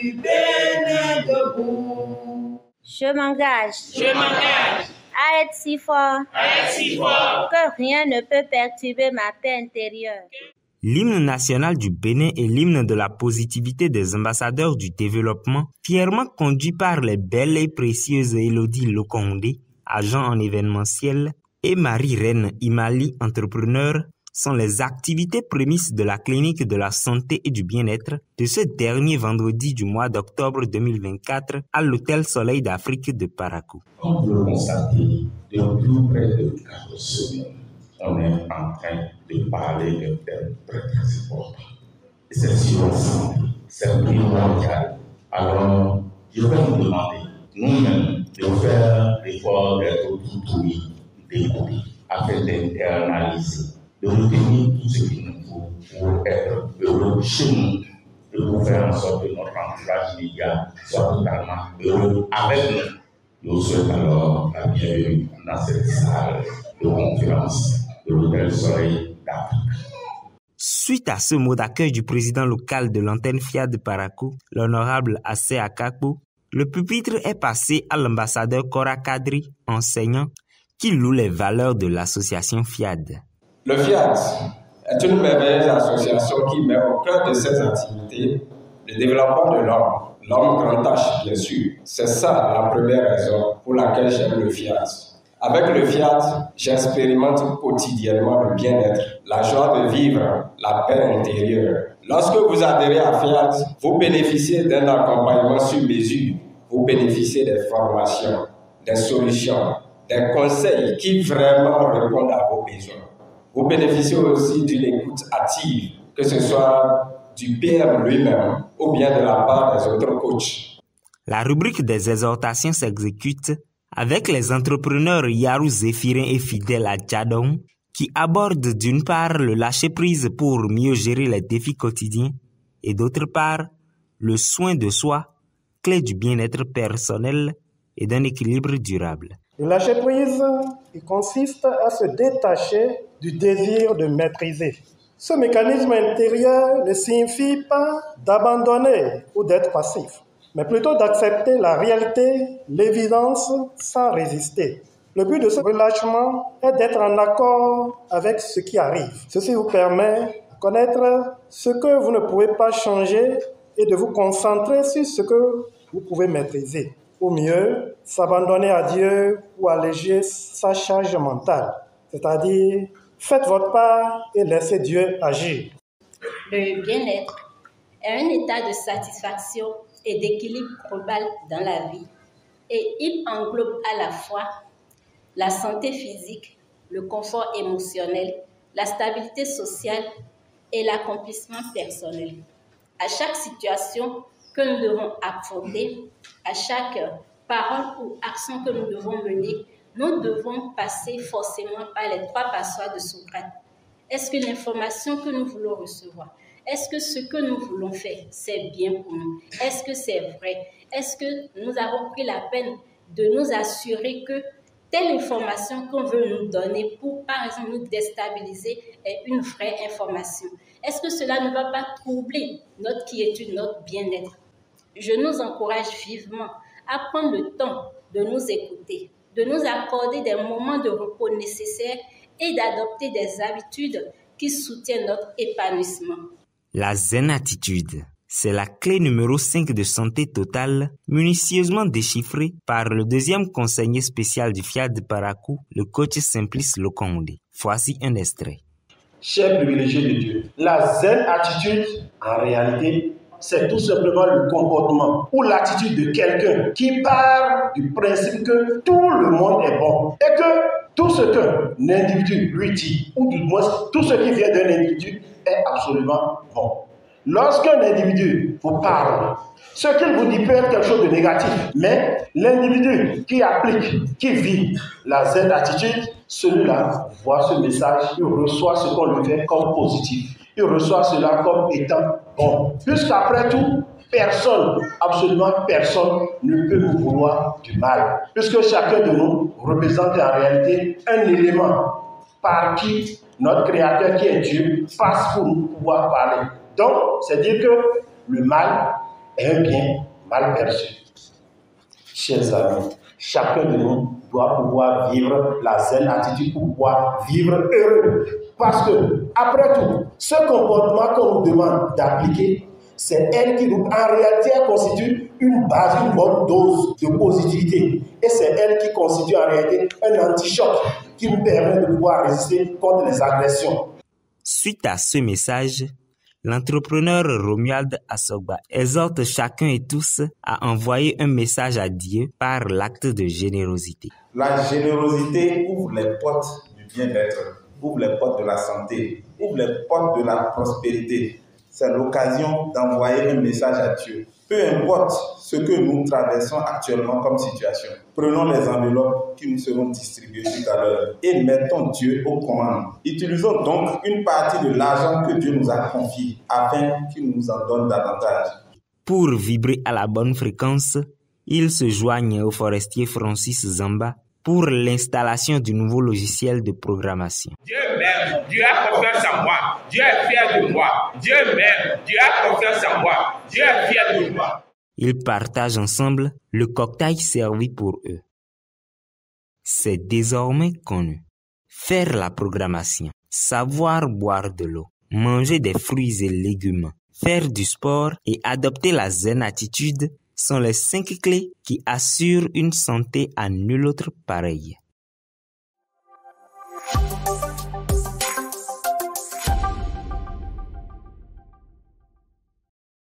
du Bénin debout. Je m'engage. Je m'engage. À être si fort. À être si fort. Que rien ne peut perturber ma paix intérieure. L'hymne national du Bénin est l'hymne de la positivité des ambassadeurs du développement, fièrement conduit par les belles et précieuses Élodie Lokondé, agent en événementiel, et Marie-Reine Imali, entrepreneur, sont les activités prémices de la clinique de la santé et du bien-être de ce dernier vendredi du mois d'octobre 2024 à l'Hôtel Soleil d'Afrique de Parakou. Comme vous le constatez, depuis près de 4 semaines, on est en train de parler de thèmes très importants. Et c'est sur la santé, c'est primordial. Alors, je vais vous demander, nous-mêmes, de faire l'effort d'être tout oui, d'écouter, afin d'internaliser, de retenir tout ce qu'il nous faut pour être heureux chez nous, de nous faire en sorte que notre entourage immédiat soit totalement heureux avec nous. Je vous souhaite alors la bienvenue dans cette salle de conférence de l'Hôtel Soleil d'Afrique. Suite à ce mot d'accueil du président local de l'antenne FIAD de Parakou, l'honorable Assé Akakpo, le pupitre est passé à l'ambassadeur Kora Kadri, enseignant, qui loue les valeurs de l'association FIAD. Le FIAD est une merveilleuse association qui met au cœur de ses activités le développement de l'homme grand H, bien sûr. C'est ça la première raison pour laquelle j'aime le FIAD. Avec le FIAD, j'expérimente quotidiennement le bien-être, la joie de vivre, la paix intérieure. Lorsque vous adhérez à FIAD, vous bénéficiez d'un accompagnement sur mesure. Vous bénéficiez des formations, des solutions, des conseils qui vraiment répondent à vos besoins. Vous bénéficiez aussi d'une écoute active, que ce soit du PM lui-même ou bien de la part des autres coachs. La rubrique des exhortations s'exécute avec les entrepreneurs Yarou Zéphirin et Fidèle à Djadong qui abordent d'une part le lâcher-prise pour mieux gérer les défis quotidiens et d'autre part le soin de soi, clé du bien-être personnel et d'un équilibre durable. Le lâcher-prise, il consiste à se détacher du désir de maîtriser. Ce mécanisme intérieur ne signifie pas d'abandonner ou d'être passif, mais plutôt d'accepter la réalité, l'évidence, sans résister. Le but de ce relâchement est d'être en accord avec ce qui arrive. Ceci vous permet de connaître ce que vous ne pouvez pas changer et de vous concentrer sur ce que vous pouvez maîtriser. Ou mieux, s'abandonner à Dieu ou alléger sa charge mentale. C'est-à-dire, faites votre part et laissez Dieu agir. Le bien-être est un état de satisfaction et d'équilibre global dans la vie. Et il englobe à la fois la santé physique, le confort émotionnel, la stabilité sociale et l'accomplissement personnel. À chaque situation que nous devons affronter, à chaque parole ou action que nous devons mener, nous devons passer forcément par les 3 passoires de Socrate. Est-ce que l'information que nous voulons recevoir, est-ce que ce que nous voulons faire, c'est bien pour nous? Est-ce que c'est vrai? Est-ce que nous avons pris la peine de nous assurer que telle information qu'on veut nous donner pour, par exemple, nous déstabiliser est une vraie information? Est-ce que cela ne va pas troubler notre quiétude, notre bien-être? Je nous encourage vivement à prendre le temps de nous écouter, de nous accorder des moments de repos nécessaires et d'adopter des habitudes qui soutiennent notre épanouissement. La zen attitude, c'est la clé numéro 5 de santé totale, minutieusement déchiffrée par le 2e conseiller spécial du FIAD de Parakou, le coach Simplice Lokondé. Voici un extrait. Chers privilégiés de Dieu, la zen attitude, en réalité, c'est tout simplement le comportement ou l'attitude de quelqu'un qui part du principe que tout le monde est bon et que tout ce qu'un individu lui dit, ou du moins tout ce qui vient d'un individu est absolument bon. Lorsqu'un individu vous parle, ce qu'il vous dit peut être quelque chose de négatif, mais l'individu qui applique, qui vit la zen attitude, celui-là voit ce message, il reçoit ce qu'on lui fait comme positif. Il reçoit cela comme étant bon. Puisqu'après tout, personne, absolument personne, ne peut nous vouloir du mal. Puisque chacun de nous représente en réalité un élément par qui notre Créateur qui est Dieu passe pour nous pouvoir parler. Donc, c'est dire que le mal est un bien mal perçu. Chers amis, chacun de nous doit pouvoir vivre la zen attitude pour pouvoir vivre heureux. Parce que, après tout, ce comportement qu'on nous demande d'appliquer, c'est elle qui, en réalité, elle constitue une base, une bonne dose de positivité. Et c'est elle qui constitue en réalité un anti-choc qui nous permet de pouvoir résister contre les agressions. Suite à ce message, l'entrepreneur Romuald Asogba exhorte chacun et tous à envoyer un message à Dieu par l'acte de générosité. La générosité ouvre les portes du bien-être, ouvre les portes de la santé, ouvre les portes de la prospérité. C'est l'occasion d'envoyer un message à Dieu. Peu importe ce que nous traversons actuellement comme situation, prenons les enveloppes qui nous seront distribuées tout à l'heure et mettons Dieu aux commandes. Utilisons donc une partie de l'argent que Dieu nous a confié afin qu'il nous en donne davantage. Pour vibrer à la bonne fréquence, ils se joignent au forestier Francis Zamba pour l'installation du nouveau logiciel de programmation. Dieu m'aime, Dieu a confiance en moi, Dieu est fier de moi. Dieu m'aime, Dieu a confiance en moi, Dieu est fier de moi. Ils partagent ensemble le cocktail servi pour eux. C'est désormais connu. Faire la programmation, savoir boire de l'eau, manger des fruits et légumes, faire du sport et adopter la zen attitude sont les 5 clés qui assurent une santé à nul autre pareille.